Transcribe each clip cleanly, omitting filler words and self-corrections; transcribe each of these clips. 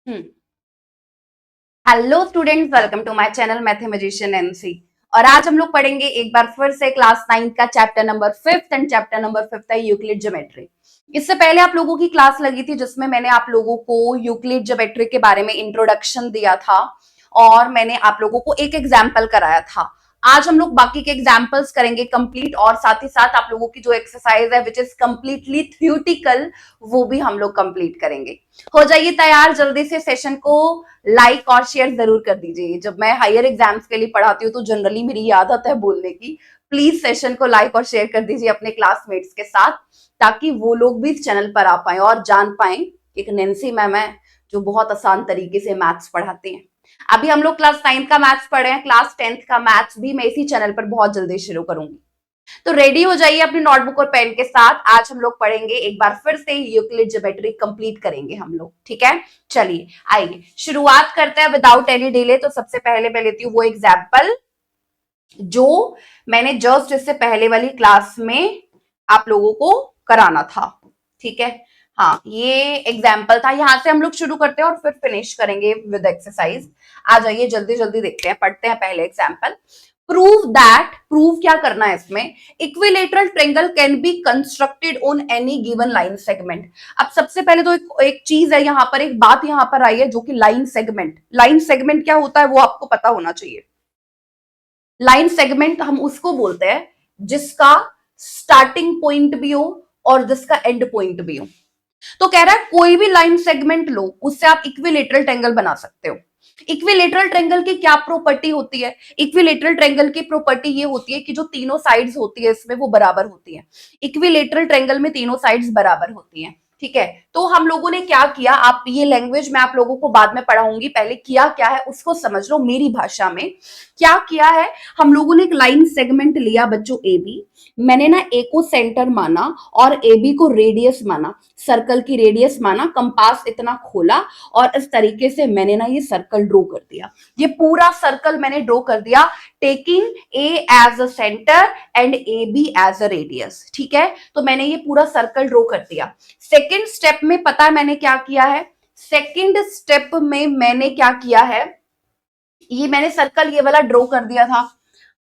Hmm. Hello students, welcome to my channel mathematician MC. और आज हम लोग पढ़ेंगे एक बार फिर से क्लास 9 का chapter number 5 and chapter number 5 है यूक्लिड ज्योमेट्री। इससे पहले आप लोगों की क्लास लगी थी जिसमें मैंने आप लोगों को यूक्लिड ज्योमेट्री के बारे में इंट्रोडक्शन दिया था और मैंने आप लोगों को एक एग्जाम्पल कराया था। आज हम लोग बाकी के एग्जाम्पल्स करेंगे कंप्लीट, और साथ ही साथ आप लोगों की जो एक्सरसाइज है विच इज कंप्लीटली थ्योरेटिकल, वो भी हम लोग कंप्लीट करेंगे। हो जाइए तैयार, जल्दी से सेशन को लाइक और शेयर जरूर कर दीजिए। जब मैं हायर एग्जाम्स के लिए पढ़ाती हूँ तो जनरली मेरी आदत है बोलने की। प्लीज सेशन को लाइक और शेयर कर दीजिए अपने क्लासमेट्स के साथ, ताकि वो लोग भी इस चैनल पर आ पाए और जान पाए। एक नैन्सी मैम है जो बहुत आसान तरीके से मैथ्स पढ़ाते हैं। अभी हम लोग क्लास 9 का मैथ्स पढ़े हैं, क्लास 10th का मैथ्स भी मैं इसी चैनल पर बहुत जल्दी शुरू करूंगी। तो रेडी हो जाइए अपनी नोटबुक और पेन के साथ। आज हम लोग पढ़ेंगे एक बार फिर से यूक्लिड ज्योमेट्री कंप्लीट करेंगे हम लोग, ठीक है। चलिए आइए शुरुआत करते हैं विदाउट एनी डिले। तो सबसे पहले मैं लेती हूँ वो एग्जाम्पल जो मैंने जस्ट इससे पहले वाली क्लास में आप लोगों को कराना था, ठीक है। हाँ, ये एग्जाम्पल था, यहां से हम लोग शुरू करते हैं और फिर फिनिश करेंगे विद एक्सरसाइज। आ जाइए जल्दी जल्दी देखते हैं, पढ़ते हैं पहले एग्जाम्पल। प्रूव दैट, प्रूव क्या करना है इसमें, equilateral triangle can be constructed on any given line segment. अब सबसे पहले तो एक चीज है यहाँ पर, एक बात यहाँ पर आई है जो कि लाइन सेगमेंट। लाइन सेगमेंट क्या होता है वो आपको पता होना चाहिए। लाइन सेगमेंट हम उसको बोलते हैं जिसका स्टार्टिंग पॉइंट भी हो और जिसका एंड पॉइंट भी हो। तो कह रहा है कोई भी लाइन सेगमेंट लो, उससे आप इक्विलेटरल ट्रायंगल बना सकते हो। इक्विलेटरल ट्रायंगल की क्या प्रॉपर्टी होती है? इक्विलेटरल ट्रायंगल की प्रॉपर्टी ये होती है कि जो तीनों साइड्स होती है इसमें वो बराबर होती है। इक्विलेटरल ट्रायंगल में तीनों साइड्स बराबर होती हैं, ठीक है। तो हम लोगों ने क्या किया, आप ये लैंग्वेज मैं आप लोगों को बाद में पढ़ाऊंगी, पहले किया क्या है उसको समझ लो मेरी भाषा में। क्या किया है, हम लोगों ने एक लाइन सेगमेंट लिया बच्चों ए बी। मैंने ना ए को सेंटर माना और ए बी को रेडियस माना, सर्कल की रेडियस माना, कंपास इतना खोला और इस तरीके से मैंने ना ये सर्कल ड्रॉ कर दिया। ये पूरा सर्कल मैंने ड्रॉ कर दिया, taking A as a centre and A B as a radius, ठीक है। तो मैंने ये पूरा सर्कल ड्रॉ कर दिया। सेकेंड स्टेप में पता है मैंने क्या किया है, सेकेंड स्टेप में मैंने क्या किया है, ये मैंने सर्कल ये वाला ड्रॉ कर दिया था।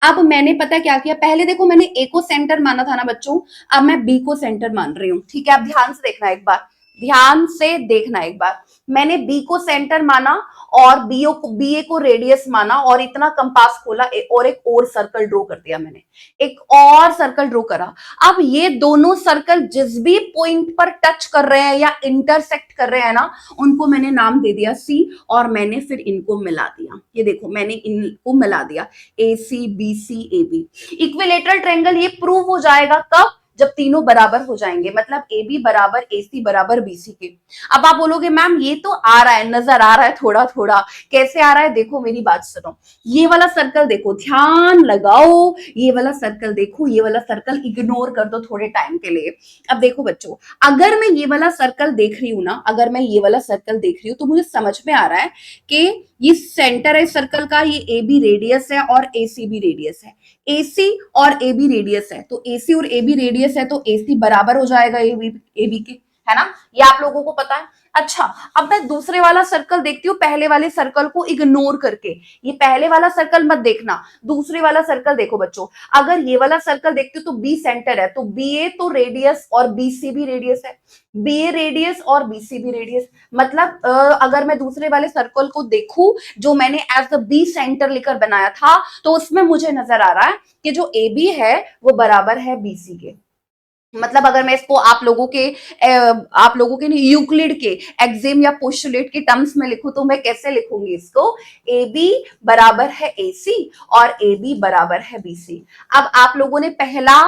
अब मैंने पता क्या किया, पहले देखो मैंने ए को सेंटर माना था ना बच्चों, अब मैं बी को सेंटर मान रही हूं, ठीक है। अब ध्यान से देखना एक बार, ध्यान से देखना एक बार। मैंने बी को सेंटर माना और बी ए को रेडियस माना और इतना कंपास खोला और एक और सर्कल ड्रॉ कर दिया मैंने, एक और सर्कल ड्रॉ करा। अब ये दोनों सर्कल जिस भी पॉइंट पर टच कर रहे हैं या इंटरसेक्ट कर रहे हैं ना, उनको मैंने नाम दे दिया सी, और मैंने फिर इनको मिला दिया। ये देखो मैंने इनको मिला दिया, A C B C A B. Equilateral triangle ये प्रूव हो जाएगा कब, जब तीनों बराबर हो जाएंगे, मतलब ए बी बराबर ए सी बराबर बी सी के। अब आप बोलोगे मैम ये तो आ रहा है, नजर आ रहा है थोड़ा थोड़ा, कैसे आ रहा है, देखो मेरी बात सुनो। ये वाला सर्कल देखो, ध्यान लगाओ, ये वाला सर्कल देखो, ये वाला सर्कल इग्नोर कर दो थोड़े टाइम के लिए। अब देखो बच्चों, अगर मैं ये वाला सर्कल देख रही हूं ना, अगर मैं ये वाला सर्कल देख रही हूं तो मुझे समझ में आ रहा है कि ये सेंटर है सर्कल का, ये ए बी रेडियस है और ए सी बी रेडियस है। AC और AB रेडियस है, तो AC और AB रेडियस है तो AC बराबर हो जाएगा AB के, है ना। ये आप लोगों को पता है। अच्छा, अब मैं दूसरे वाला सर्कल देखती हूँ, पहले वाले सर्कल को इग्नोर करके। ये पहले वाला सर्कल मत देखना, दूसरे वाला सर्कल देखो बच्चों। अगर ये वाला सर्कल देखती हूँ तो B सेंटर है, तो BA तो रेडियस और BC भी रेडियस है, BA रेडियस और BC भी रेडियस। मतलब अगर मैं दूसरे वाले सर्कल को देखूं जो मैंने एज द बी सेंटर लेकर बनाया था, तो उसमें मुझे नजर आ रहा है कि जो ए बी है वो बराबर है बीसी के। मतलब अगर मैं इसको आप लोगों के यूक्लिड के एक्सिम या पोस्टुलेट के टर्म्स में लिखूं तो मैं कैसे लिखूंगी इसको, ए बी बराबर है ए सी और ए बी बराबर है बी सी। अब आप लोगों ने पहला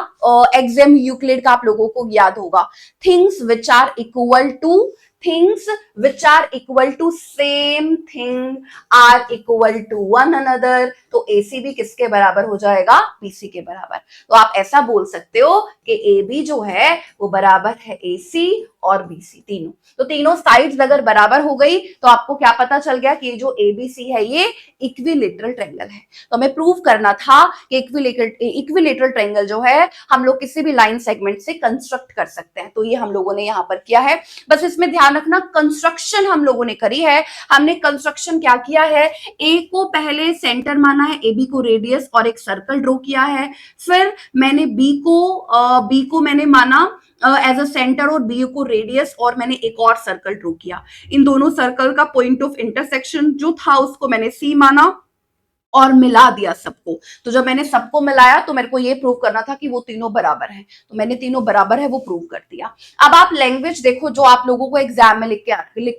एक्सिम यूक्लिड का आप लोगों को याद होगा, things which are equal to, things which are equal to same thing are equal to one another. तो एसी भी किसके बराबर हो जाएगा, बीसी के बराबर। तो आप ऐसा बोल सकते हो कि ए बी जो है वो बराबर है ए सी और बी सी, तीनों। तो तीनों साइड्स अगर बराबर हो गई तो आपको क्या पता चल गया कि जो ए बी सी है ये इक्विलेटरल ट्रायंगल है। तो हमें प्रूव करना था कि इक्विलेटरल ट्रायंगल जो है हम लोग किसी भी लाइन सेगमेंट से कंस्ट्रक्ट कर सकते हैं। तो ये हम लोगों ने यहाँ पर किया है। बस इसमें ध्यान ध्यान रखना कंस्ट्रक्शन हम लोगों ने करी है। हमने कंस्ट्रक्शन क्या किया है, ए को पहले सेंटर माना है, ए बी को रेडियस और एक सर्कल ड्रॉ किया है। फिर मैंने बी को मैंने माना एज अ सेंटर और बी को रेडियस, और मैंने एक और सर्कल ड्रॉ किया। इन दोनों सर्कल का पॉइंट ऑफ इंटरसेक्शन जो था उसको मैंने सी माना और मिला दिया सबको। तो जब मैंने सबको मिलाया तो मेरे को ये प्रूव करना था कि वो तीनों बराबर हैं, तो मैंने तीनों बराबर है वो प्रूव कर दिया। अब आप लैंग्वेज देखो जो आप लोगों को एग्जाम में लिख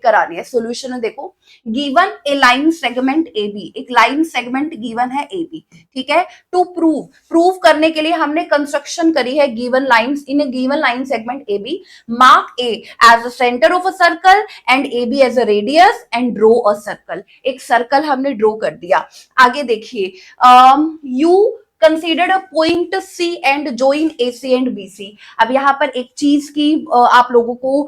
कर आनी है। सॉल्यूशन में देखो, given a line segment A B, एक लाइन सेगमेंट गिवन है ए बी, ठीक है। टू प्रूव करने के लिए हमने कंस्ट्रक्शन करी है given lines in a given line segment A B, mark A as a centre of a circle and A B as a radius and draw a circle. एक circle हमने draw कर दिया। आगे देखिए, you considered a point C and join A C and B C. अब यहाँ पर एक चीज की आप लोगों को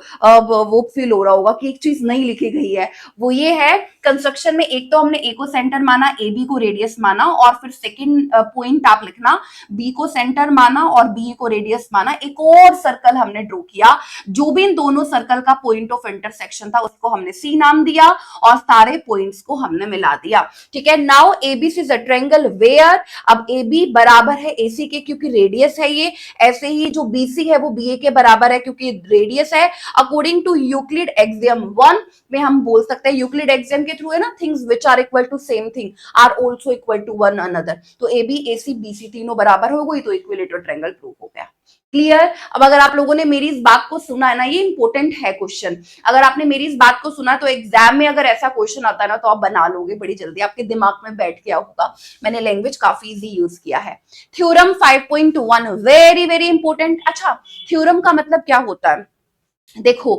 वो फील हो रहा होगा कि एक चीज नहीं लिखी गई है, वो ये है कंस्ट्रक्शन में एक तो हमने ए को सेंटर माना, ए बी को रेडियस माना, और फिर सेकंड पॉइंट आप लिखना, बी को सेंटर माना और बी को रेडियस माना, एक और सर्कल हमने ड्रॉ किया। जो भी इन दोनों सर्कल का पॉइंट ऑफ इंटरसेक्शन था उसको हमने सी नाम दिया और सारे पॉइंट्स को हमने मिला दिया, ठीक है। Now ABC is a triangle where, अब ए बी बराबर है एसी के क्योंकि रेडियस है ये, ऐसे ही जो बीसी है वो बीए के बराबर है क्योंकि रेडियस है। अकॉर्डिंग टू यूक्लिड एक्सियम 1 में हम बोल सकते हैं, यूक्लिड एक्सियम के थ्रू है ना, things which are equal to same thing are also equal to one another. तो ए बी एसी बीसी तीनों बराबर हो गई तो इक्विलेटरल ट्रायंगल प्रूव हो गया। क्लियर। अब अगर आप लोगों ने मेरी इस बात को सुना है ना, ये इंपॉर्टेंट है क्वेश्चन, अगर आपने मेरी इस बात को सुना तो एग्जाम में अगर ऐसा क्वेश्चन आता है ना तो आप बना लोगे बड़ी जल्दी, आपके दिमाग में बैठ गया होगा। मैंने लैंग्वेज काफी इजी यूज किया है। Theorem 5.1 very very important. अच्छा, थ्योरम का मतलब क्या होता है, देखो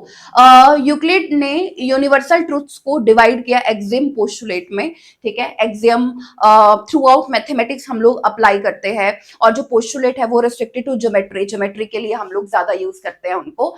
यूक्लिड ने यूनिवर्सल ट्रूथ्स को डिवाइड किया एक्सियम पोस्टुलेट में, ठीक है। एक्सियम थ्रू आउट मैथमेटिक्स हम लोग अप्लाई करते हैं, और जो पोस्टुलेट है वो रिस्ट्रिक्टेड टू ज्योमेट्री के लिए हम लोग ज्यादा यूज करते हैं उनको।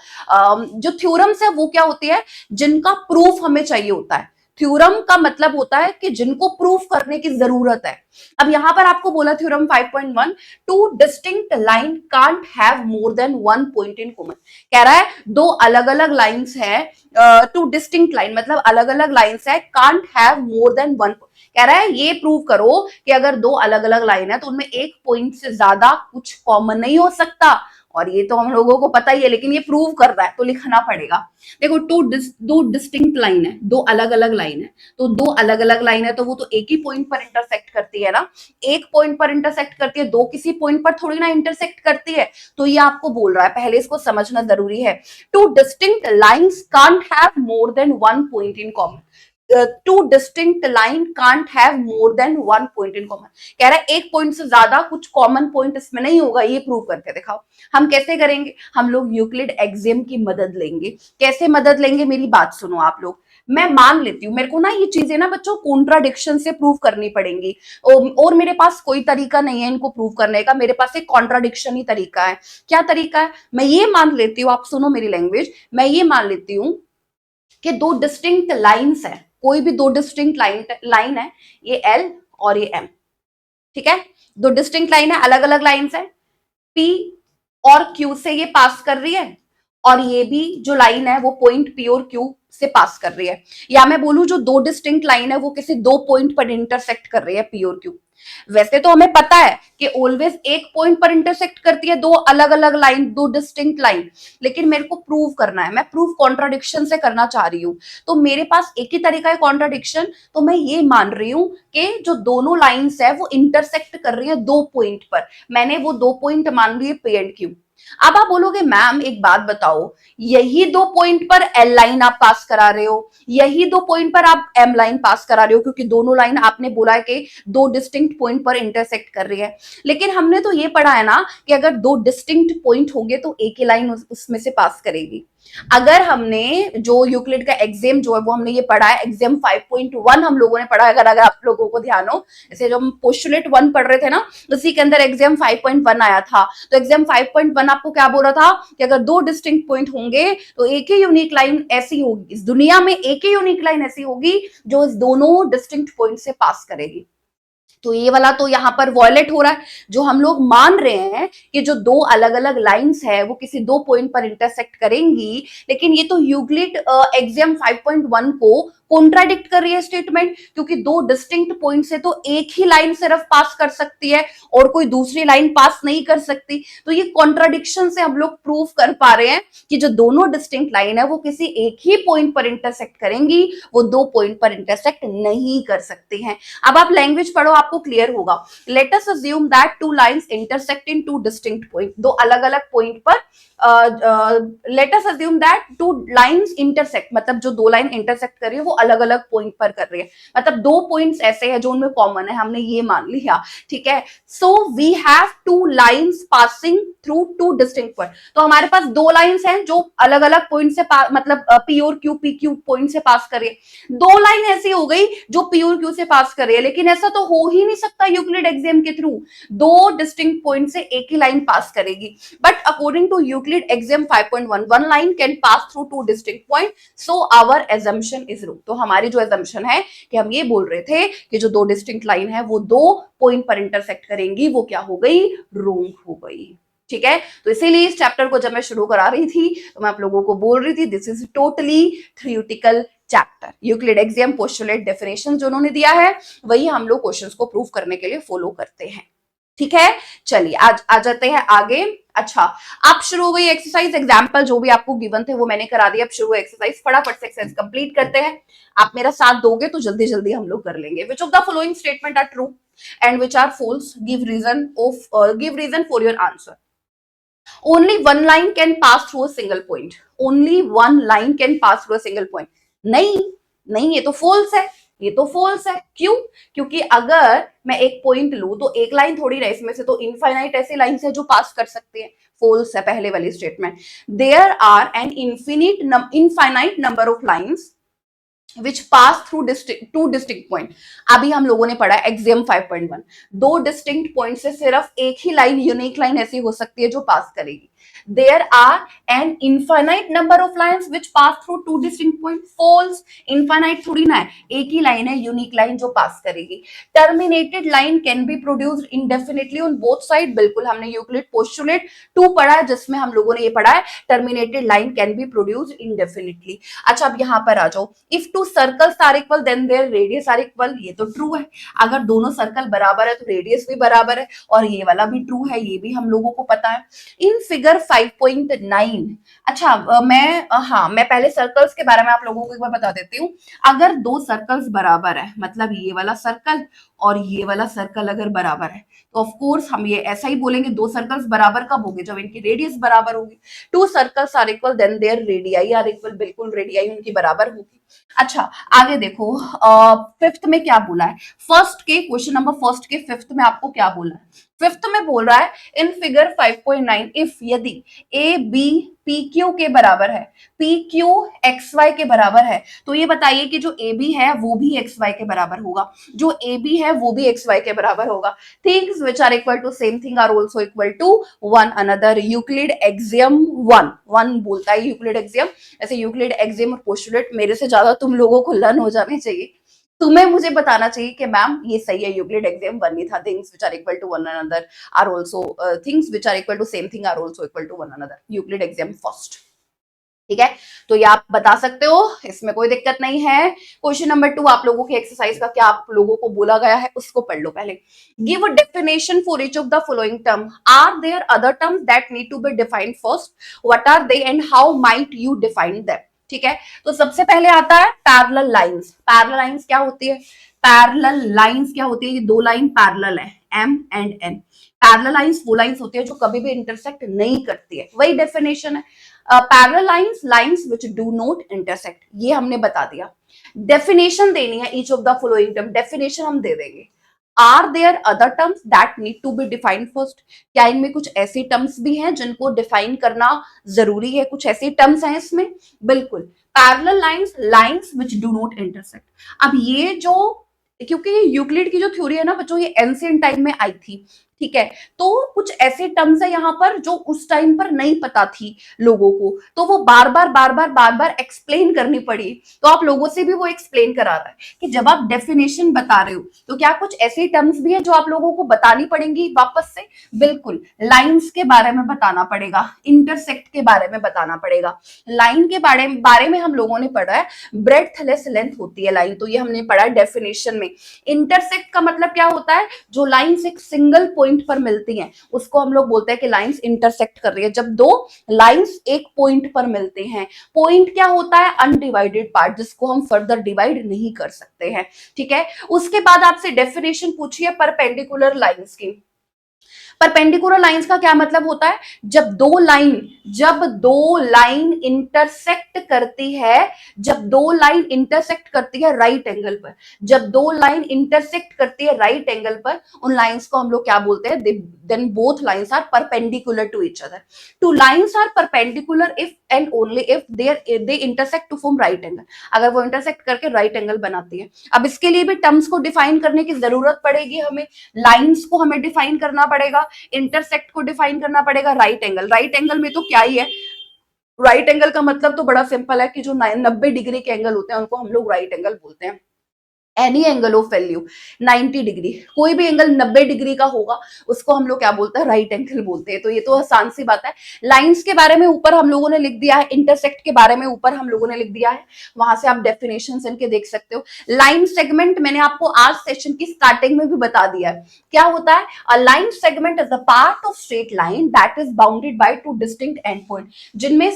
जो थ्योरम्स है वो क्या होती है, जिनका प्रूफ हमें चाहिए होता है। थ्योरम का मतलब होता है कि जिनको प्रूफ करने की जरूरत है। अब यहां पर आपको बोला theorem 5.1, two distinct line can't have more than one point in common. कह रहा है दो अलग अलग लाइंस है, टू डिस्टिंक्ट लाइन मतलब अलग अलग लाइंस है, can't have more than one. कह रहा है ये प्रूव करो कि अगर दो अलग अलग लाइन है तो उनमें एक पॉइंट से ज्यादा कुछ कॉमन नहीं हो सकता। और ये तो हम लोगों को पता ही है, लेकिन ये प्रूव कर रहा है तो लिखना पड़ेगा। देखो दो डिस्टिंक्ट लाइन है, दो अलग अलग लाइन है, तो दो अलग अलग लाइन है तो वो तो एक ही पॉइंट पर इंटरसेक्ट करती है ना, एक पॉइंट पर इंटरसेक्ट करती है, दो किसी पॉइंट पर थोड़ी ना इंटरसेक्ट करती है। तो ये आपको बोल रहा है, पहले इसको समझना जरूरी है। Two distinct lines can't have more than one point in common. Two distinct line can't have more than one point in common. कह रहा है एक पॉइंट से ज्यादा कुछ कॉमन पॉइंट इसमें नहीं होगा, ये प्रूव करके दिखाओ। हम कैसे करेंगे, हम लोग यूक्लिड एक्सियम की मदद लेंगे। कैसे मदद लेंगे, मेरी बात सुनो आप लोग। मैं मान लेती हूँ, मेरे को ना ये चीजें ना बच्चों कॉन्ट्राडिक्शन से प्रूव करनी पड़ेंगी, और मेरे पास कोई तरीका नहीं है इनको प्रूव करने का, मेरे पास एक कॉन्ट्राडिक्शन ही तरीका है। क्या तरीका है, मैं ये मान लेती हूँ, आप सुनो मेरी लैंग्वेज, मैं ये मान लेती हूँ कि दो डिस्टिंक्ट लाइंस है, कोई भी दो डिस्टिंक्ट लाइन है, ये एल और ये एम, ठीक है। दो डिस्टिंक्ट लाइन है, अलग अलग लाइंस है, पी और क्यू से ये पास कर रही है, और ये भी जो लाइन है वो पॉइंट पी और क्यू से पास कर रही है। या मैं बोलूं जो दो डिस्टिंक्ट लाइन है वो किसी दो पॉइंट पर इंटरसेक्ट कर रही है, पी और क्यू। वैसे तो हमें पता है कि ऑलवेज एक पॉइंट पर इंटरसेक्ट करती है दो अलग अलग लाइन, दो डिस्टिंक्ट लाइन, लेकिन मेरे को प्रूव करना है, मैं प्रूव कॉन्ट्राडिक्शन से करना चाह रही हूं। तो मेरे पास एक ही तरीका है कॉन्ट्राडिक्शन, तो मैं ये मान रही हूं कि जो दोनों लाइंस है वो इंटरसेक्ट कर रही है दो पॉइंट पर। मैंने वो दो पॉइंट मान लिए पी एंड क्यू। अब आप बोलोगे मैम एक बात बताओ, यही दो पॉइंट पर एल लाइन आप पास करा रहे हो, यही दो पॉइंट पर आप एम लाइन पास करा रहे हो, क्योंकि दोनों लाइन आपने बोला है कि दो डिस्टिंक्ट पॉइंट पर इंटरसेक्ट कर रही है। लेकिन हमने तो ये पढ़ा है ना कि अगर दो डिस्टिंक्ट पॉइंट होंगे तो एक ही लाइन उसमें से पास करेगी। अगर हमने जो यूक्लिड का एक्सियम जो है वो हमने ये पढ़ा है, एक्सियम 5.1 हम लोगों ने पढ़ा है, अगर आप लोगों को ध्यान हो, जैसे जब हम पोस्टुलेट 1 पढ़ रहे थे ना, उसी के अंदर एक्सियम 5.1 आया था। तो एक्सियम 5.1 आपको क्या बोल रहा था कि अगर दो डिस्टिंक्ट पॉइंट होंगे तो एक ही यूनिक लाइन ऐसी होगी, इस दुनिया में एक ही यूनिक लाइन ऐसी होगी जो इस दोनों डिस्टिंक्ट पॉइंट से पास करेगी। तो ये वाला तो यहाँ पर वॉयलेट हो रहा है। जो हम लोग मान रहे हैं कि जो दो अलग अलग लाइंस है वो किसी दो पॉइंट पर इंटरसेक्ट करेंगी, लेकिन ये तो यूक्लिड एग्जाम 5.1 को कॉन्ट्राडिक्ट कर रही है स्टेटमेंट, क्योंकि दो डिस्टिंक्ट पॉइंट से तो एक ही लाइन सिर्फ पास कर सकती है और कोई दूसरी लाइन पास नहीं कर सकती। तो ये कॉन्ट्राडिक्शन से हम लोग प्रूव कर पा रहे हैं कि जो दोनों डिस्टिंक्ट लाइन है वो किसी एक ही पॉइंट पर इंटरसेक्ट करेंगी, वो दो पॉइंट पर इंटरसेक्ट नहीं कर सकती हैं। अब आप लैंग्वेज पढ़ो, आपको क्लियर होगा। Let us assume that two lines intersect in to distinct point, दो अलग अलग पॉइंट पर let us assume that two lines intersect, मतलब जो दो लाइन इंटरसेक्ट कर रही है वो अलग अलग पॉइंट पर कर रही है, मतलब दो पॉइंट्स ऐसे हैं जो उनमें कॉमन है, हमने ये मान लिया, ठीक है। So we have two lines passing through two distinct point. तो हमारे पास दो लाइंस हैं जो अलग अलग पॉइंट से मतलब पी और क्यू, पी क्यू पॉइंट से पास कर रही है। दो लाइन ऐसी हो गई जो पी और क्यू से पास कर रही है, लेकिन ऐसा तो हो ही नहीं सकता यूक्लिड एग्जाम के थ्रू दो डिस्टिंक्ट पॉइंट से एक ही लाइन पास करेगी। But according to Euclid exam 5.1 one line can pass through two distinct point, so our assumption is root. तो हमारी जो एजम्पशन है कि हम ये बोल रहे थे कि जो दो डिस्टिंक्ट लाइन है वो दो पॉइंट पर इंटरसेक्ट करेंगी, वो क्या हो गई, रोंग हो गई, ठीक है। तो इसीलिए इस चैप्टर को जब मैं शुरू करा रही थी तो मैं आप लोगों को बोल रही थी this is totally theoretical chapter. Euclid exam postulate definition जो उन्होंने दिया है वही हम लोग क्वेश्चंस को प्रूव करने के लिए फॉलो करते हैं, ठीक है। चलिए आज आ जाते हैं आगे। अच्छा, अब शुरू हो गई एक्सरसाइज, एग्जाम्पल जो भी आपको गिवन थे वो मैंने करा दिया। अब शुरू एक्सरसाइज, फटाफट से एक्सरसाइज कंप्लीट करते हैं। आप मेरा साथ दोगे तो जल्दी जल्दी हम लोग कर लेंगे। Which of the following statement are true and which are false, give reason for your answer. Only one line can pass through a single point. Only one line can pass through a single point. नहीं नहीं, ये तो false है, ये तो false है। क्यों? क्योंकि अगर मैं एक पॉइंट लू तो एक लाइन थोड़ी ना, इसमें से तो इनफाइनाइट ऐसी लाइन है जो पास कर सकते हैं। false है पहले वाली statement. There are an infinite number of lines which pass through two distinct point। अभी हम लोगों ने पढ़ा एग्जाम 5.1, दो डिस्टिंक्ट पॉइंट से सिर्फ एक ही लाइन, यूनिक लाइन ऐसी हो सकती है जो पास करेगी। There are an infinite number of lines which pass through two distinct points। False, infinite थोड़ी ना है, एक ही लाइन है यूनिक लाइन जो पास करेगी। Terminated line can be produced indefinitely on both side। बिल्कुल, हमने यूक्लिड पोस्टुलेट 2 पढ़ा है जिसमें हम लोगों ने ये पढ़ा है terminated line can be produced indefinitely. अच्छा, अब यहाँ पर आ जाओ। If two circles are equal then their radius are equal, ये तो ट्रू है। अगर दोनों सर्कल बराबर है तो रेडियस भी बराबर है, और ये वाला भी ट्रू है, ये भी हम लोगों को पता है। इन फिगर 5.9, अच्छा मैं पहले सर्कल्स के बारे में आप लोगों को एक बार बता देती हूँ। अगर दो सर्कल्स बराबर है, मतलब ये वाला सर्कल और ये वाला सर्कल अगर बराबर है, तो ऑफ कोर्स हम ये ऐसा ही बोलेंगे दो सर्कल्स बराबर कब होंगे, जब इनकी रेडियस बराबर होगी। Two circles are equal then their radii are equal, बिल्कुल रेडियाई उनकी बराबर होगी। अच्छा, आगे देखो, फिफ्थ में क्या बोला है, फर्स्ट के क्वेश्चन नंबर फर्स्ट के फिफ्थ में आपको क्या बोला है। फिफ्थ में बोल रहा है इन फिगर 5.9 इफ यदि ए बी पी क्यू के बराबर है, पी क्यू एक्स वाई के बराबर है, तो ये बताइए कि जो ए बी है वो भी एक्स वाई के बराबर होगा, जो ए बी है वो भी एक्स वाई के बराबर होगा। Things which are equal to same thing are also equal to one another. Euclid axiom one बोलता है यूक्लिड एक्सियम। ऐसे यूक्लिड एक्सियम और पोस्टुलेट मेरे से ज्यादा तुम लोगों को लर्न हो जाने चाहिए। तुम्हें मुझे बताना चाहिए कि मैम ये सही है, यूक्लिड एक्सियम वन ही था। Things which are equal to one another are also, things which are equal to same thing are also equal to one another, Euclid axiom first, ठीक है। तो ये आप बता सकते हो, इसमें कोई दिक्कत नहीं है। क्वेश्चन नंबर 2 आप लोगों की एक्सरसाइज का क्या आप लोगों को बोला गया है उसको पढ़ लो पहले। Give a definition for each of the following term, are there other terms that need to be defined first, what are they and how might you define them, ठीक है। तो सबसे पहले आता है पैरेलल लाइंस। पैरेलल लाइंस क्या होती है, पैरेलल लाइंस क्या होती है, ये दो लाइन पैरेलल है, M and N. Parallel lines वो लाइंस होती है जो कभी भी इंटरसेक्ट नहीं करती है, वही डेफिनेशन है। Parallel lines which do not intersect, ये हमने बता दिया। डेफिनेशन देनी है each of the following term, definition हम दे देंगे। Are there other terms that need to be defined first, क्या इनमें कुछ ऐसी टर्म्स भी हैं जिनको डिफाइन करना जरूरी है, कुछ ऐसी टर्म्स हैं इसमें, बिल्कुल। Parallel lines which do not intersect. अब ये जो, क्योंकि ये यूक्लिड की जो थ्योरी है ना बच्चों, ये एंशिएंट टाइम में आई थी, ठीक है। तो कुछ ऐसे टर्म्स है यहाँ पर जो उस टाइम पर नहीं पता थी लोगों को, तो वो बार बार एक्सप्लेन करनी पड़ी। तो आप लोगों से भी वो एक्सप्लेन करा रहा है कि जब आप डेफिनेशन बता रहे हो तो क्या कुछ ऐसी टर्म्स भी है जो आप लोगों को बतानी पड़ेंगी वापस से। बिल्कुल, लाइंस के बारे में बताना पड़ेगा, इंटरसेक्ट के बारे में बताना पड़ेगा। लाइन के बारे में हम लोगों ने पढ़ा है ब्रेड्थ लेस लेंथ होती है लाइन, तो ये हमने पढ़ा है डेफिनेशन में। इंटरसेक्ट का मतलब क्या होता है, जो लाइंस एक सिंगल पॉइंट पर मिलती हैं उसको हम लोग बोलते हैं कि लाइंस इंटरसेक्ट कर रही है। जब दो लाइंस एक पॉइंट पर मिलते हैं, पॉइंट क्या होता है, अनडिवाइडेड पार्ट जिसको हम फर्दर डिवाइड नहीं कर सकते हैं। ठीक है, उसके बाद आपसे डेफिनेशन पूछी है परपेंडिकुलर लाइंस की। परपेंडिकुलर लाइंस का क्या मतलब होता है, जब दो लाइन इंटरसेक्ट करती है, जब दो लाइन इंटरसेक्ट करती है राइट एंगल पर, जब दो लाइन इंटरसेक्ट करती है राइट एंगल पर, उन लाइंस को हम लोग क्या बोलते हैं, then both lines are perpendicular to each other. Two lines are perpendicular if and only if they intersect to form right angle, अगर वो इंटरसेक्ट करके राइट एंगल बनाती है। अब इसके लिए भी टर्म्स को डिफाइन करने की जरूरत पड़ेगी हमें, लाइंस को हमें डिफाइन करना पड़ेगा, इंटरसेक्ट को डिफाइन करना पड़ेगा, राइट एंगल में तो क्या ही है, राइट एंगल का मतलब तो बड़ा सिंपल है कि जो 90 डिग्री के एंगल होते हैं उनको हम लोग राइट एंगल बोलते हैं। Any angle of value 90 degree, कोई भी एंगल 90 डिग्री का होगा उसको हम लोग क्या बोलते हैं, राइट एंगल बोलते हैं। तो ये तो आसान सी बात है। लाइंस के बारे में ऊपर हम लोगों ने लिख दिया है, इंटरसेक्ट के बारे में ऊपर हम लोगों ने लिख दिया है, वहां से आप डेफिनेशन इनके देख सकते हो। लाइन सेगमेंट मैंने आपको आज सेशन की स्टार्टिंग में भी बता दिया है क्या होता है। A line segment is a part of straight line that is bounded by two distinct and point, जिनमें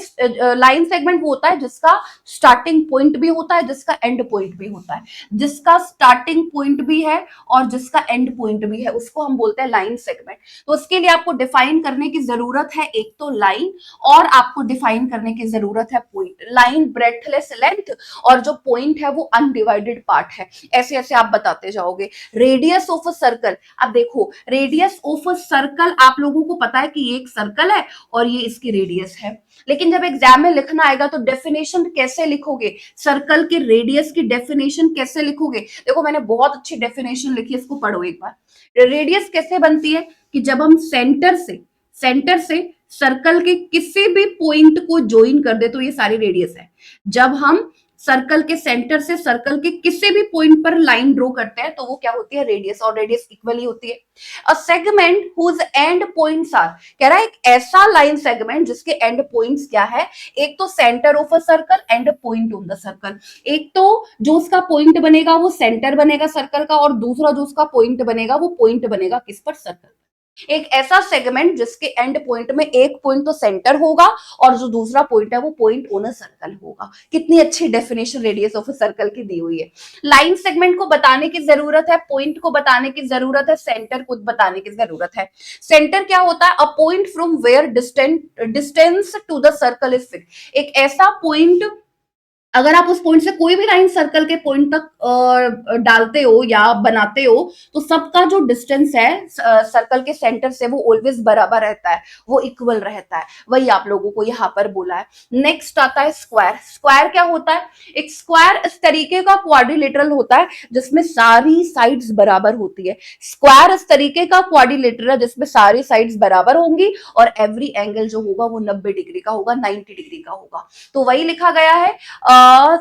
लाइन सेगमेंट वो होता है जिसका स्टार्टिंग पॉइंट भी होता है, जिसका एंड पॉइंट भी होता है, जिसका स्टार्टिंग पॉइंट भी है और जिसका एंड पॉइंट भी है, उसको हम बोलते हैं लाइन सेगमेंट। तो उसके लिए आपको डिफाइन करने की जरूरत है एक तो लाइन, और आपको डिफाइन करने की जरूरत है पॉइंट। लाइन ब्रेडथलेस लेंथ और जो पॉइंट है वो अनडिवाइडेड पार्ट है। ऐसे ऐसे आप बताते जाओगे। रेडियस ऑफ अ सर्कल, अब देखो रेडियस ऑफ अ सर्कल आप लोगों को पता है कि ये एक सर्कल है और ये इसकी रेडियस है, लेकिन जब एग्जाम में लिखना आएगा तो डेफिनेशन कैसे लिखोगे, सर्कल के रेडियस की डेफिनेशन कैसे लिखोगे। देखो मैंने बहुत अच्छी डेफिनेशन लिखी है, इसको पढ़ो एक बार। रेडियस कैसे बनती है कि जब हम सेंटर से सर्कल के किसी भी पॉइंट को ज्वाइन कर दे तो ये सारी रेडियस है। जब हम सर्कल के सेंटर से सर्कल के किसी भी पॉइंट पर लाइन ड्रॉ करते हैं तो वो क्या होती है, रेडियस, और रेडियस इक्वली होती है। A segment whose end points are, कह रहा है एक ऐसा लाइन सेगमेंट जिसके एंड पॉइंट्स क्या है, एक तो centre of a circle and point of the circle, एक तो जो उसका पॉइंट बनेगा वो सेंटर बनेगा सर्कल का, और दूसरा जो उसका पॉइंट बनेगा वो पॉइंट बनेगा किस पर, सर्कल। एक ऐसा सेगमेंट जिसके एंड पॉइंट में एक पॉइंट तो सेंटर होगा और जो दूसरा पॉइंट है वो पॉइंट ऑन अ सर्कल होगा। कितनी अच्छी definition radius of a circle की दी हुई है। लाइन सेगमेंट को बताने की जरूरत है, पॉइंट को बताने की जरूरत है, सेंटर को बताने की जरूरत है। सेंटर क्या होता है, a point from where distance to the circle is fixed, एक ऐसा पॉइंट, अगर आप उस पॉइंट से कोई भी लाइन सर्कल के पॉइंट तक डालते हो या बनाते हो तो सबका जो डिस्टेंस है सर्कल के सेंटर से वो ऑलवेज बराबर रहता है, वो इक्वल रहता है। वही आप लोगों को यहाँ पर बोला है। नेक्स्ट आता है स्क्वायर। स्क्वायर क्या होता है, एक स्क्वायर इस तरीके का क्वाड्रिलेटरल होता है जिसमें सारी साइड्स बराबर होती है। स्क्वायर इस तरीके का क्वाड्रिलेटरल है जिसमें सारी साइड्स बराबर होंगी और एवरी एंगल जो होगा वो 90 डिग्री का होगा, 90 डिग्री का होगा। तो वही लिखा गया है,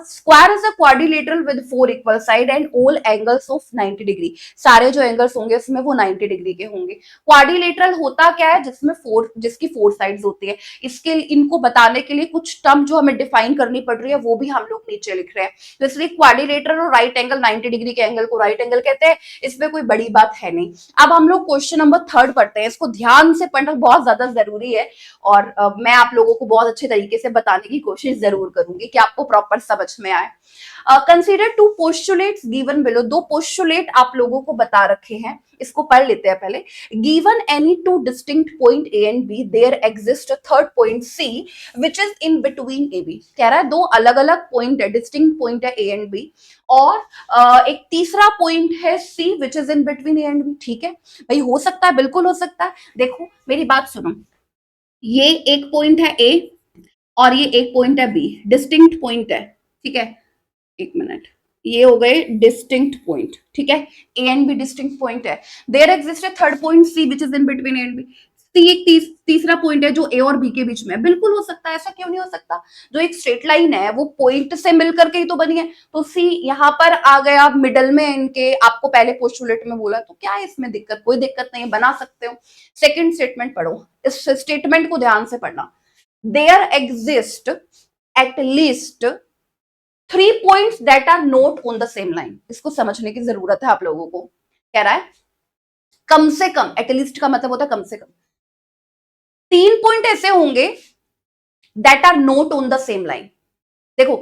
square is a quadrilateral with 4 equal side and all angles of 90 degree, सारे जो एंगल्स होंगे उसमें वो 90 डिग्री के होंगे। क्वाड्रिलेटरल होता क्या है, जिसकी 4 साइड्स होती है। इसके इनको बताने के लिए कुछ टर्म जो हमें डिफाइन करनी पड़ रही है वो भी हम लोग नीचे लिख रहे हैं। तो इसलिए क्वाड्रिलेटरल और राइट एंगल, 90 डिग्री के एंगल को राइट एंगल कहते हैं, इसमें कोई बड़ी बात है नहीं। अब हम लोग क्वेश्चन नंबर 3 पढ़ते हैं, इसको ध्यान से पढ़ना बहुत ज्यादा जरूरी है और मैं आप लोगों को बहुत अच्छे तरीके से बताने की कोशिश जरूर करूंगी कि आपको प्रॉपर समझ में आए। Consider two postulates given below, दो पोस्टुलेट आप लोगों को बता रखे हैं, इसको पढ़ लेते हैं पहले। Given any two distinct point A and B, there exist third point C which is in between A B. कह रहा है दो अलग अलग पॉइंट है, डिस्टिंक्ट पॉइंट है ए एंड बी, और एक तीसरा पॉइंट है C which is in between A and B. ठीक है भाई, हो सकता है, बिल्कुल हो सकता है। देखो मेरी बात सुनो, ये एक पॉइंट है ए और ये एक पॉइंट है बी, डिस्टिंक्ट पॉइंट है। ठीक है, एक मिनट, ये हो गए डिस्टिंक्ट पॉइंट, ठीक है, A and B distinct point है। There exist a third point C which is in between A and B. C एक तीसरा पॉइंट है जो ए और बी के बीच में है। बिल्कुल हो सकता है, ऐसा क्यों नहीं हो सकता? जो एक स्ट्रेट लाइन है वो पॉइंट से मिलकर के ही तो बनी है, तो सी यहाँ पर आ गया मिडल में इनके। आपको पहले पोस्टुलेट में बोला, तो क्या है इसमें दिक्कत? कोई दिक्कत नहीं है, बना सकते हो। सेकेंड स्टेटमेंट पढ़ो, इस स्टेटमेंट को ध्यान से पढ़ना। There exist at least 3 points that are not on the same line. इसको समझने की जरूरत है आप लोगों को। कह रहा है कम से कम, एटलीस्ट का मतलब होता है कम से कम 3 पॉइंट ऐसे होंगे that are not on the same line. देखो,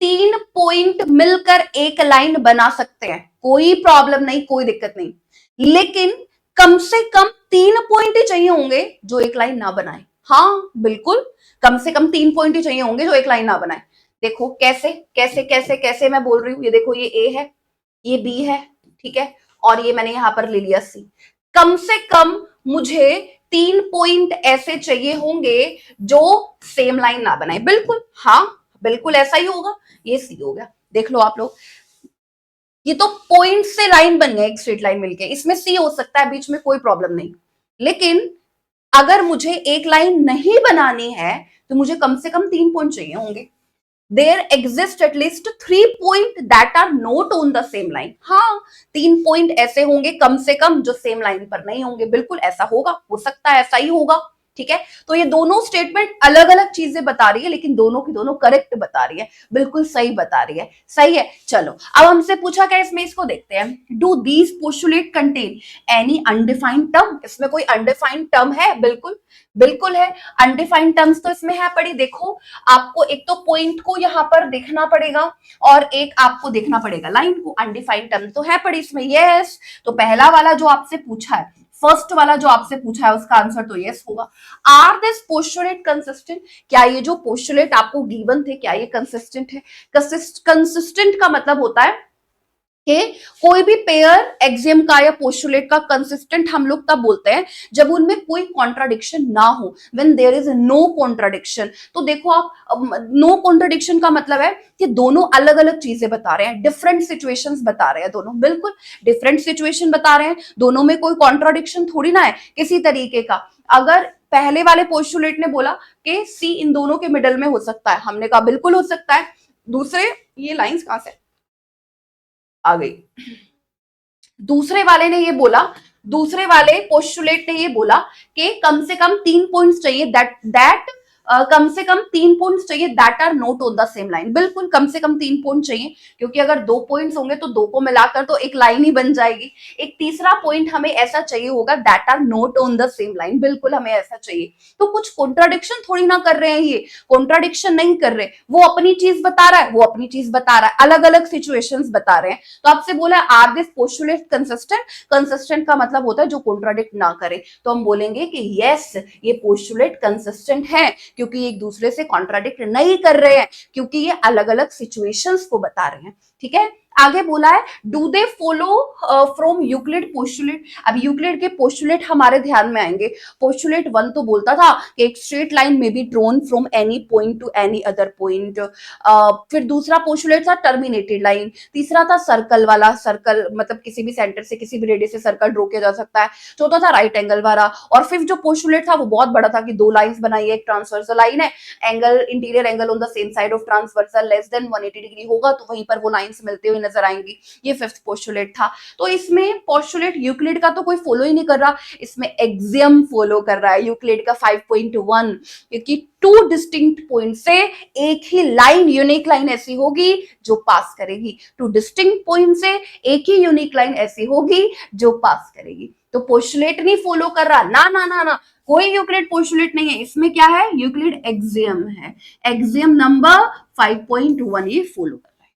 3 पॉइंट मिलकर एक लाइन बना सकते हैं, कोई प्रॉब्लम नहीं, कोई दिक्कत नहीं, लेकिन कम से कम 3 पॉइंट ही चाहिए होंगे जो एक लाइन ना बनाए। हाँ बिल्कुल, कम से कम 3 पॉइंट ही चाहिए होंगे जो एक लाइन ना बनाए। देखो कैसे कैसे कैसे कैसे मैं बोल रही हूं, ये देखो, ये ए है, ये बी है, ठीक है, और ये मैंने यहां पर ले लिया सी। कम से कम मुझे 3 पॉइंट ऐसे चाहिए होंगे जो सेम लाइन ना बनाए। बिल्कुल, हाँ बिल्कुल ऐसा ही होगा। ये सी हो गया, देख लो आप लोग, ये तो पॉइंट से लाइन बन गया, एक स्ट्रेट लाइन मिलके, इसमें सी हो सकता है बीच में, कोई प्रॉब्लम नहीं। लेकिन अगर मुझे एक लाइन नहीं बनानी है तो मुझे कम से कम 3 पॉइंट चाहिए होंगे। There exist at least 3 point that are not on the same line. हाँ, 3 पॉइंट ऐसे होंगे कम से कम जो सेम लाइन पर नहीं होंगे। बिल्कुल ऐसा होगा, हो सकता है ऐसा ही होगा, ठीक है। तो ये दोनों स्टेटमेंट अलग अलग चीजें बता रही है, लेकिन दोनों की दोनों करेक्ट बता रही है, बिल्कुल सही बता रही है। सही है, चलो अब हमसे पूछा क्या इसमें, इसको देखते हैं। Do these postulate contain any undefined term? इसमें कोई अनडिफाइंड टर्म है? बिल्कुल बिल्कुल है, अनडिफाइंड टर्म्स तो इसमें है पड़ी। देखो, आपको एक तो पॉइंट को यहां पर देखना पड़ेगा और एक आपको देखना पड़ेगा लाइन को। अनडिफाइंड टर्म तो है पड़ी इसमें, यस। तो पहला वाला जो आपसे पूछा है, फर्स्ट वाला जो आपसे पूछा है, उसका आंसर तो यस होगा। Are this postulate consistent? क्या ये जो पोस्टुलेट आपको गिवन थे, क्या ये कंसिस्टेंट है? कंसिस्टेंट का मतलब होता है कि कोई भी पेयर एक्सियम का या पोस्टुलेट का कंसिस्टेंट हम लोग तब बोलते हैं जब उनमें कोई कॉन्ट्राडिक्शन ना हो, when there is no contradiction. तो देखो आप, नो कॉन्ट्राडिक्शन का मतलब है कि दोनों अलग अलग चीजें बता रहे हैं, डिफरेंट सिचुएशंस बता रहे हैं दोनों, बिल्कुल डिफरेंट सिचुएशन बता रहे हैं, दोनों में कोई कॉन्ट्राडिक्शन थोड़ी ना है किसी तरीके का। अगर पहले वाले पोस्टुलेट ने बोला कि सी इन दोनों के मिडल में हो सकता है, हमने कहा बिल्कुल हो सकता है। दूसरे, ये लाइंस कहां से आ गई? दूसरे वाले ने ये बोला, दूसरे वाले पोस्टुलेट ने ये बोला कि कम से कम 3 पॉइंट्स चाहिए, दैट कम से कम 3 पॉइंट्स चाहिए that are not on the same line. बिल्कुल कम से कम 3 पॉइंट चाहिए, क्योंकि अगर 2 पॉइंट्स होंगे तो दो को मिलाकर तो एक लाइन ही बन जाएगी। एक तीसरा पॉइंट हमें ऐसा चाहिए होगा that are not on the same line, बिल्कुल हमें ऐसा चाहिए। तो कुछ कॉन्ट्राडिक्शन थोड़ी ना कर रहे हैं, ये कॉन्ट्राडिक्शन नहीं कर रहे, वो अपनी चीज बता रहा है, वो अपनी चीज बता रहा है, अलग अलग सिचुएशंस बता रहे हैं। तो आपसे बोला are this postulate consistent? Consistent का मतलब होता है जो कॉन्ट्राडिक्ट ना करे, तो हम बोलेंगे कि यस, ये पोस्टुलेट कंसिस्टेंट है, क्योंकि एक दूसरे से कॉन्ट्राडिक्ट नहीं कर रहे हैं, क्योंकि ये अलग अलग सिचुएशंस को बता रहे हैं, ठीक है। आगे बोला है do they follow from Euclid postulate? अब यूक्लिड के पोस्टुलेट हमारे ध्यान में आएंगे। पोस्टुलेट 1 तो बोलता था कि एक स्ट्रेट लाइन में be drawn from any point two any other point. फिर दूसरा पोस्टुलेट था टर्मिनेटेड लाइन। तीसरा था सर्कल वाला, सर्कल मतलब किसी भी सेंटर से किसी भी रेडियस से सर्कल ड्रॉ किया जा सकता है। चौथा था राइट एंगल वाला। और फिफ्थ जो पोस्टुलेट था वो बहुत बड़ा था कि 2 लाइंस बनाई है, एक ट्रांसवर्सल लाइन है, angle interior angle on the same side of transversal less than 180 degree होगा तो वहीं पर वो लाइंस मिलते हुए नजर आएंगी। ये फिफ्थ पोस्टुलेट था। तो इसमें पोस्टुलेट यूक्लिड का तो कोई फॉलो ही नहीं कर रहा, इसमें एक्सियम फॉलो कर रहा है यूक्लिड का 5.1, क्योंकि 2 डिस्टिंक्ट पॉइंट से एक ही लाइन, यूनिक लाइन ऐसी होगी जो पास करेगी। 2 डिस्टिंक्ट पॉइंट से एक ही यूनिक लाइन ऐसी होगी जो पास करेगी। तो पोस्टुलेट नहीं फॉलो कर रहा, ना ना ना ना, कोई यूक्लिड पोस्टुलेट नहीं है इसमें। क्या है? यूक्लिड एक्सियम है, एक्सियम नंबर 5.1 ये फॉलो कर रहा है,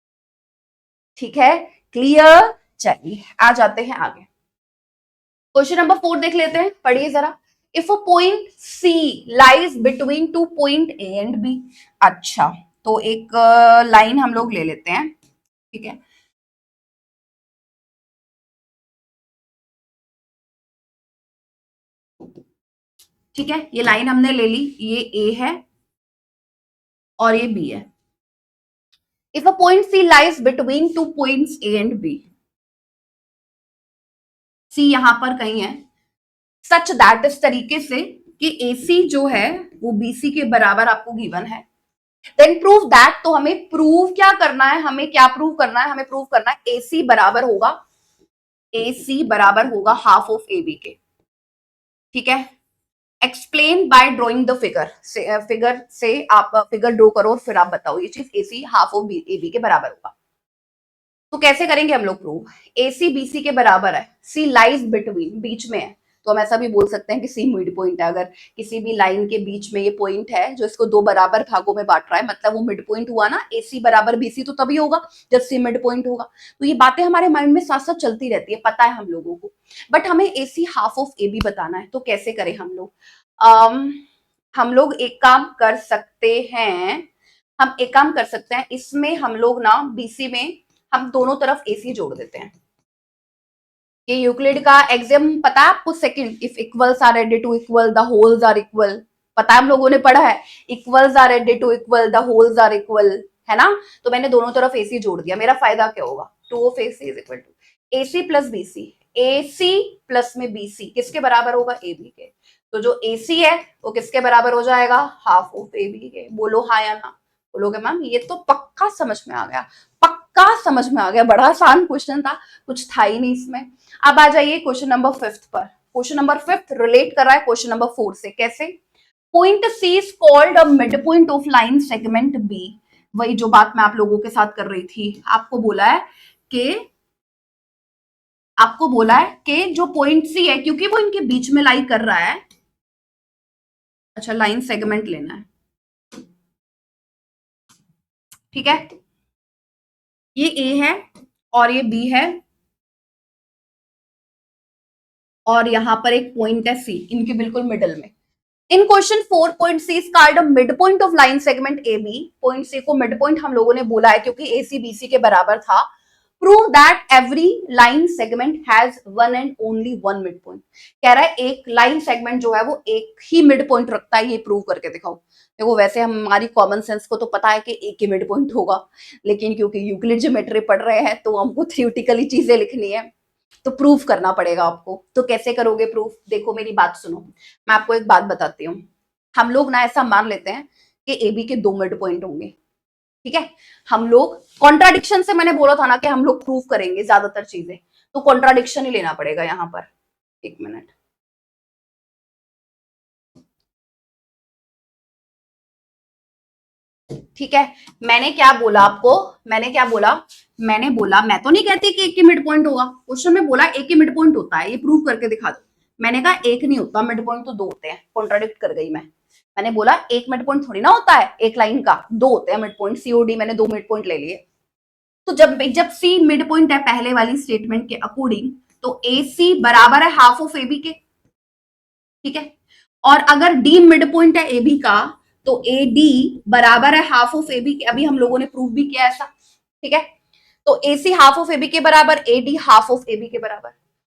ठीक है, क्लियर। चलिए आ जाते हैं आगे, क्वेश्चन नंबर 4 देख लेते हैं, पढ़िए जरा। If a point C lies between 2 point A and B. अच्छा, तो एक लाइन हम लोग ले लेते हैं, ठीक है। ठीक है, ये लाइन हमने ले ली, ये ए है और ये बी है। If a point C lies between two points A and B, C यहां पर कहीं है, सच दैट इस तरीके से कि ए सी जो है वो बी सी के बराबर आपको गिवन है, देन प्रूव दैट। तो हमें प्रूव क्या करना है, हमें क्या प्रूव करना है, हमें प्रूव करना है ए सी बराबर होगा, ए सी बराबर होगा हाफ ऑफ ए बी के। ठीक है, explain by drawing the figure से, फिगर से आप फिगर ड्रॉ करो और फिर आप बताओ ये चीज ए C half of A B के बराबर होगा। तो कैसे करेंगे हम लोग प्रूव, ए सी बी सी के बराबर है, सी लाइज बिटवीन, बीच में है, तो हम ऐसा भी बोल सकते हैं कि सी मिड पॉइंट है। अगर किसी भी लाइन के बीच में ये पॉइंट है जो इसको दो बराबर भागों में बांट रहा है, मतलब वो मिड पॉइंट हुआ ना, ए सी बराबर बी सी तो तभी होगा जब सी मिड पॉइंट होगा। तो ये बातें हमारे माइंड में साथ साथ चलती रहती है, पता है हम लोगों को, बट हमें ए C half of A B बताना है। तो कैसे करें हम लोग, हम लोग एक काम कर सकते हैं, हम एक काम कर सकते हैं, इसमें हम लोग ना बीसी में हम दोनों तरफ एसी जोड़ देते हैं। ये यूक्लिड का एग्जाम पता है आपको, second, if equals are added to equal the wholes are equal, पता है हम लोगों ने पढ़ा है, equals are added to equal the wholes are equal, है ना। तो मैंने दोनों तरफ एसी जोड़ दिया, मेरा फायदा क्या होगा, two of AC is equal to AC plus BC, AC plus में बीसी किसके बराबर होगा, ए बी के। तो जो एसी है वो किसके बराबर हो जाएगा, हाफ ऑफ ए बी के। बोलो हाँ या ना, बोलोगे मैम ये तो पक्का समझ में आ गया, पक्का समझ में आ गया, बड़ा आसान क्वेश्चन था, कुछ था ही नहीं इसमें। अब आ जाइए क्वेश्चन नंबर 5 पर। क्वेश्चन नंबर 5 रिलेट कर रहा है क्वेश्चन नंबर 4 से। कैसे, point C is called a mid point of line segment B, वही जो बात मैं आप लोगों के साथ कर रही थी। कि आपको बोला है कि जो पॉइंट सी है, क्योंकि वो इनके बीच में लाई कर रहा है, अच्छा लाइन सेगमेंट लेना है, ठीक है, ये ए है और ये बी है और यहां पर एक पॉइंट है सी, इनके बिल्कुल मिडल में। In question 4 point C is called a mid point of line segment A B, point C को मिड पॉइंट हम लोगों ने बोला है क्योंकि ए सी बी सी के बराबर था। Prove that every line segment has one and only one mid point, कह रहा है एक लाइन सेगमेंट जो है वो एक ही मिड पॉइंट रखता है, ये प्रूव करके दिखाओ। देखो वैसे हमारी कॉमन सेंस को तो पता है कि एक ही मिड पॉइंट होगा, लेकिन क्योंकि यूक्लिड ज्योमेट्री पढ़ रहे हैं तो हमको थ्योरेटिकली चीजें लिखनी है, तो प्रूफ करना पड़ेगा आपको। तो कैसे करोगे प्रूफ, देखो मेरी बात सुनो, मैं आपको एक बात बताती हूँ। हम लोग ना ऐसा मान लेते हैं कि ए बी के दो मिड पॉइंट होंगे, ठीक है। हम लोग कॉन्ट्राडिक्शन से, मैंने बोला था ना कि हम लोग प्रूफ करेंगे ज्यादातर चीजें, तो कॉन्ट्राडिक्शन ही लेना पड़ेगा यहां पर। एक मिनट, ठीक है। मैंने क्या बोला आपको, मैंने क्या बोला, मैंने बोला, मैं तो नहीं कहती कि एक ही मिड पॉइंट होगा, क्वेश्चन में बोला एक ही मिड पॉइंट होता है, ये प्रूव करके दिखा दो। मैंने कहा एक नहीं होता, मिड पॉइंट तो दो होते हैं, कॉन्ट्राडिक्ट कर गई मैं। मैंने बोला एक मिड पॉइंट थोड़ी ना होता है एक लाइन का, दो होते हैं मिड पॉइंट, सीओडी मैंने दो मिड पॉइंट ले लिए। तो जब जब सी मिड पॉइंट है पहले वाली स्टेटमेंट के अकॉर्डिंग, तो ए सी बराबर है हाफ ऑफ ए बी के, ठीक है। और अगर डी मिड पॉइंट है ए बी का, तो ए डी बराबर है हाफ ऑफ ए बी के, अभी हम लोगों ने प्रूव भी किया ऐसा, ठीक है। तो A C half of A B के बराबर, A D half of A B के बराबर।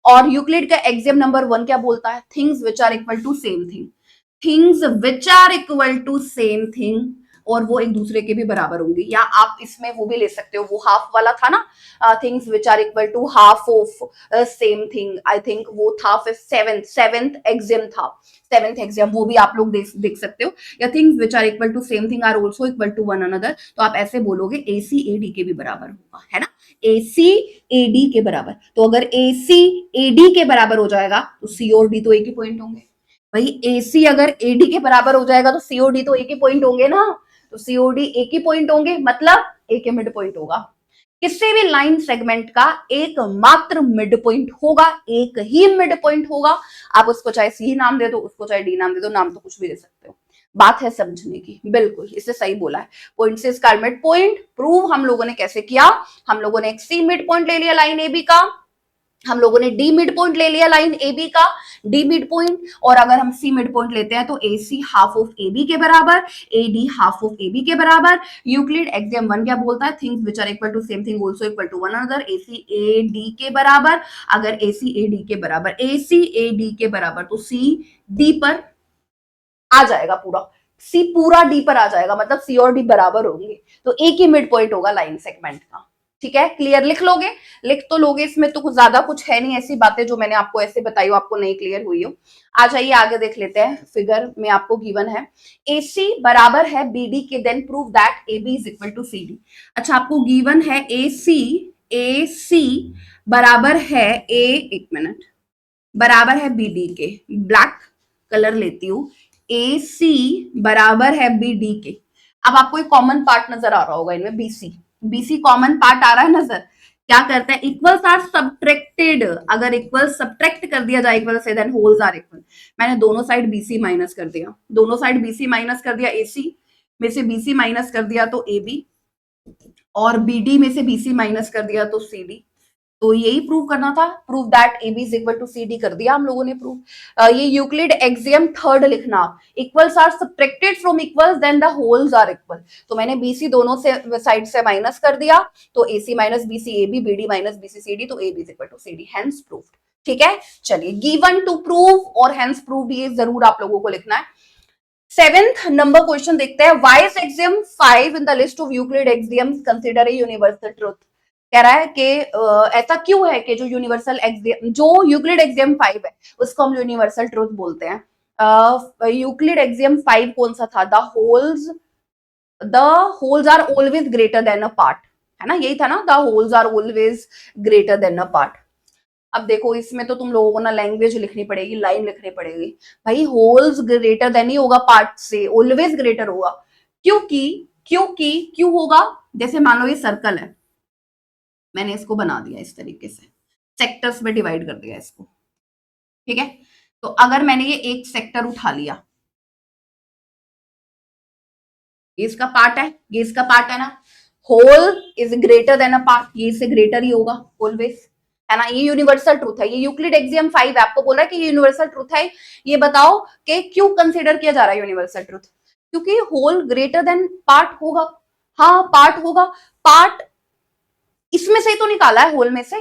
और यूक्लिड का एग्जाम नंबर 1 क्या बोलता है, things which are equal to same thing, things which are equal to same thing, और वो एक दूसरे के भी बराबर होंगे। या आप इसमें वो भी ले सकते हो, वो हाफ वाला था ना, things which are equal to half of same thing, I think वो था फिर सेवेंथ एग्जाम था, सेवेंथ एग्जाम, वो भी आप लोग देख सकते हो। या things which are equal to same thing are also equal to one another, तो आप ऐसे बोलोगे ए सी ए डी के भी बराबर होगा, है ना, ए सी ए डी के बराबर। तो अगर ए सी ए डी के बराबर हो जाएगा तो सी और डी तो एक ही पॉइंट होंगे भाई, एसी अगर एडी के बराबर हो जाएगा तो सीओडी तो एक ही पॉइंट होंगे ना, तो सीओडी एक ही पॉइंट होंगे, मतलब एक ही मिड पॉइंट होगा। किसी भी लाइन सेगमेंट का एक मात्र मिड पॉइंट होगा, एक ही मिड पॉइंट होगा। आप उसको चाहे सी नाम दे दो, उसको चाहे डी नाम दे दो, नाम तो कुछ भी दे सकते हो, बात है समझने की। बिल्कुल इससे सही बोला है, पॉइंट से इसका मिड पॉइंट प्रूव हम लोगों ने कैसे किया, हम लोगों ने एक सी मिड पॉइंट ले लिया लाइन ए बी का, हम लोगों ने डी मिड पॉइंट ले लिया लाइन ए बी का, डी मिड पॉइंट, और अगर हम सी मिड पॉइंट लेते हैं तो A C half of A B के बराबर, A D half of A B के बराबर। यूक्लिड एग्जाम 1 क्या बोलता है, things which are equal to same thing also equal to one another, A C A D के बराबर। अगर ए सी ए डी के बराबर, ए सी ए डी के बराबर, तो सी डी पर आ जाएगा पूरा, सी पूरा डी पर आ जाएगा, मतलब सी और डी बराबर होंगे, तो एक ही मिड पॉइंट होगा लाइन सेगमेंट का। ठीक है, क्लियर? लिख लोगे? लिख तो लोगे, इसमें तो कुछ ज्यादा कुछ है नहीं, ऐसी बातें जो मैंने आपको ऐसे बताई हो आपको नहीं क्लियर हुई हो। आ जाइए आगे देख लेते हैं। फिगर में आपको गिवन है AC बराबर है BD के, then prove that AB is equal to CD। अच्छा, आपको गिवन है AC बराबर है एक मिनट, बराबर है BD के, ब्लैक कलर लेती हूँ, AC बराबर है BD के। अब आपको एक कॉमन पार्ट नजर आ रहा होगा इनमें, BC कॉमन पार्ट आ रहा है नजर। क्या करते हैं, इक्वल्स आर सबट्रैक्टेड, अगर इक्वल सबट्रैक्ट कर दिया जाए इक्वल से, देन होल्स आर इक्वल। मैंने दोनों साइड BC माइनस कर दिया, दोनों साइड BC माइनस कर दिया, AC में से BC माइनस कर दिया तो AB, और BD में से BC माइनस कर दिया तो CD। तो यही प्रूव करना था, prove that AB is equal to CD, कर दिया हम लोगों ने प्रूव। ये यूक्लिड एक्सियम थर्ड लिखना, equals are subtracted from equals then the wholes are equal. तो मैंने BC दोनों से साइड से माइनस कर दिया, तो AC minus BC AB, BD minus BC CD, तो AB is equal to CD, hence proved. ठीक है, चलिए, गिवन टू प्रूव और हेंस प्रूव्ड, ये जरूर आप लोगों को लिखना है। 7th नंबर क्वेश्चन देखते हैं, why is axiom 5 in the list of Euclid axioms consider a universal truth. कह रहा है कि ऐसा क्यों है कि जो यूनिवर्सल एक्सियम, जो यूक्लिड एक्सियम 5 है उसको हम यूनिवर्सल ट्रुथ बोलते हैं। यूक्लिड एक्सियम 5 कौन सा था, the wholes are always greater than a part, है ना, यही था ना, the wholes are always greater than a part. अब देखो इसमें तो तुम लोगों को ना लैंग्वेज लिखनी पड़ेगी, लाइन लिखनी पड़ेगी। भाई होल्स ग्रेटर देन ही होगा पार्ट से, ऑलवेज ग्रेटर होगा, क्योंकि क्योंकि क्यों होगा, जैसे मान लो ये सर्कल है, मैंने इसको बना दिया इस तरीके से, सेक्टर्स में डिवाइड कर दिया इसको। ठीक है, तो अगर मैंने ये एक सेक्टर उठा लिया, ये इसका पार्ट है, ये इसका पार्ट है ना, whole is greater than a part, ये इससे ग्रेटर ही होगा ऑलवेज, है ना, ये यूनिवर्सल ट्रूथ है, ये यूक्लिड एक्सियम 5 है, आपको बोल रहा है कि ये यूनिवर्सल ट्रूथ है। ये बताओ कि क्यों कंसीडर किया जा रहा है यूनिवर्सल ट्रूथ, क्योंकि होल ग्रेटर देन पार्ट होगा। हाँ पार्ट होगा, पार्ट इसमें से ही तो निकाला है, होल में से।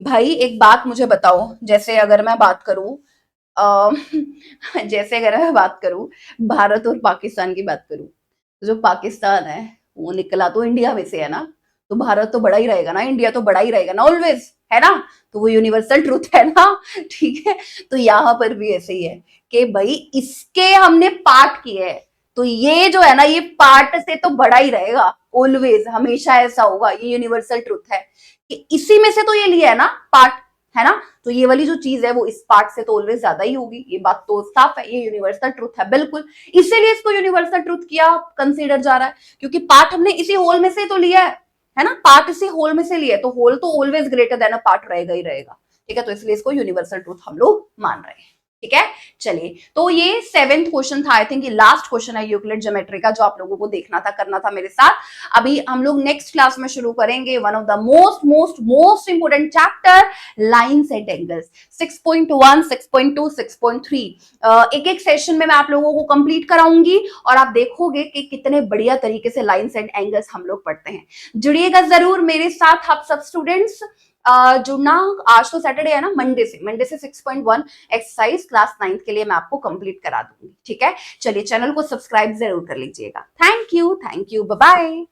भाई एक बात मुझे बताओ, जैसे अगर मैं बात करूं जैसे अगर मैं बात करूं भारत और पाकिस्तान की बात करूं, तो जो पाकिस्तान है वो निकला तो इंडिया में से है ना, तो भारत तो बड़ा ही रहेगा ना, इंडिया तो बड़ा ही रहेगा ना ऑलवेज, है ना, तो वो यूनिवर्सल ट्रूथ है ना। ठीक है, तो यहाँ पर भी ऐसे ही है कि भाई इसके हमने पार्ट किए है, तो ये जो है ना ये पार्ट से तो बड़ा ही रहेगा ऑलवेज, हमेशा ऐसा होगा, ये यूनिवर्सल ट्रूथ है कि इसी में से तो ये लिया है ना पार्ट, है ना, तो ये वाली जो चीज है वो इस पार्ट से तो ऑलवेज ज्यादा ही होगी, ये बात तो साफ है, ये यूनिवर्सल ट्रूथ है बिल्कुल, इसीलिए इसको यूनिवर्सल ट्रूथ किया कंसीडर जा रहा है, क्योंकि पार्ट हमने इसी होल में से तो लिया है ना, पार्ट इसी होल में से लिया है, तो होल तो always greater than a part रहेगा ही रहेगा। ठीक है, तो इसलिए इसको यूनिवर्सल ट्रूथ हम लोग मान रहे हैं। ठीक है, चलिए, तो ये 7th क्वेश्चन था, आई थिंक ये लास्ट क्वेश्चन है यूक्लिड ज्योमेट्री का, जो आप लोगों को देखना था, करना था मेरे साथ। अभी हम लोग नेक्स्ट क्लास में शुरू करेंगे one of the most most most important chapter, lines and angles, 6.1, 6.2, 6.3। एक एक सेशन में मैं आप लोगों को कंप्लीट कराऊंगी और आप देखोगे कि कितने बढ़िया तरीके से लाइन्स एंड एंगल्स हम लोग पढ़ते हैं। जुड़िएगा जरूर मेरे साथ आप सब स्टूडेंट्स। जुड़ना, आज तो सैटरडे है ना, मंडे से 6.1 एक्सरसाइज क्लास 9th के लिए मैं आपको कंप्लीट करा दूंगी। ठीक है, चलिए चैनल को सब्सक्राइब जरूर कर लीजिएगा। Thank you, bye bye.